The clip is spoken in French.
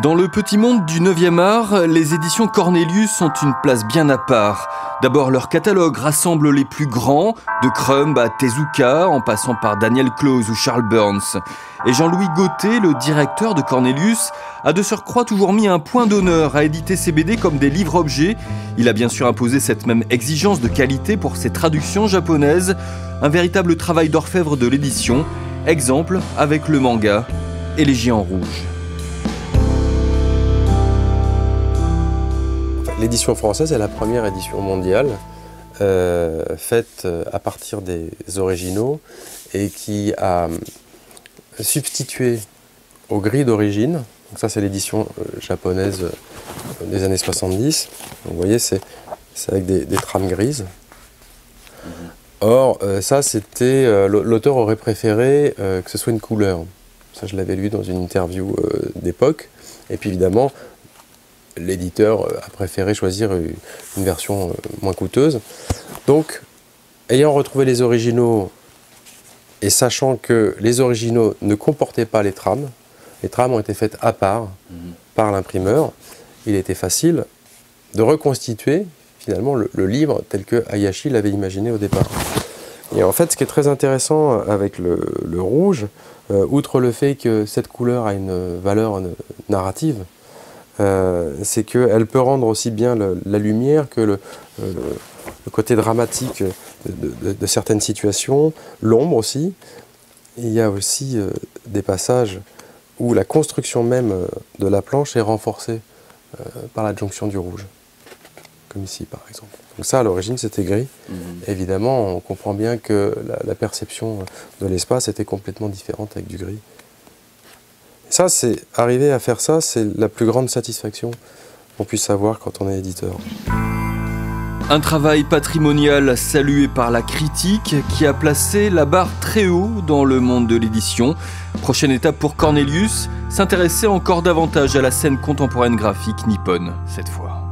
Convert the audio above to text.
Dans le petit monde du 9e art, les éditions Cornelius ont une place bien à part. D'abord, leur catalogue rassemble les plus grands, de Crumb à Tezuka, en passant par Daniel Clowes ou Charles Burns. Et Jean-Louis Gauthier, le directeur de Cornelius, a de surcroît toujours mis un point d'honneur à éditer ses BD comme des livres-objets. Il a bien sûr imposé cette même exigence de qualité pour ses traductions japonaises, un véritable travail d'orfèvre de l'édition, exemple avec le manga Élégie en rouge. L'édition française est la première édition mondiale faite à partir des originaux et qui a substitué aux grilles d'origine. Donc ça c'est l'édition japonaise des années 70. Donc vous voyez c'est avec des trames grises. Or ça c'était l'auteur aurait préféré que ce soit une couleur. Ça je l'avais lu dans une interview d'époque. Et puis évidemment l'éditeur a préféré choisir une version moins coûteuse. Donc, ayant retrouvé les originaux et sachant que les originaux ne comportaient pas les trames ont été faites à part par l'imprimeur, il était facile de reconstituer finalement le livre tel que Hayashi l'avait imaginé au départ. Et en fait, ce qui est très intéressant avec le rouge, outre le fait que cette couleur a une valeur narrative, c'est qu'elle peut rendre aussi bien la lumière que le côté dramatique de certaines situations, l'ombre aussi. Il y a aussi des passages où la construction même de la planche est renforcée par l'adjonction du rouge, comme ici par exemple. Donc ça à l'origine c'était gris. Évidemment on comprend bien que la perception de l'espace était complètement différente avec du gris. Ça, c'est arriver à faire ça, c'est la plus grande satisfaction qu'on puisse avoir quand on est éditeur. Un travail patrimonial salué par la critique qui a placé la barre très haut dans le monde de l'édition. Prochaine étape pour Cornelius, s'intéresser encore davantage à la scène contemporaine graphique nippone cette fois.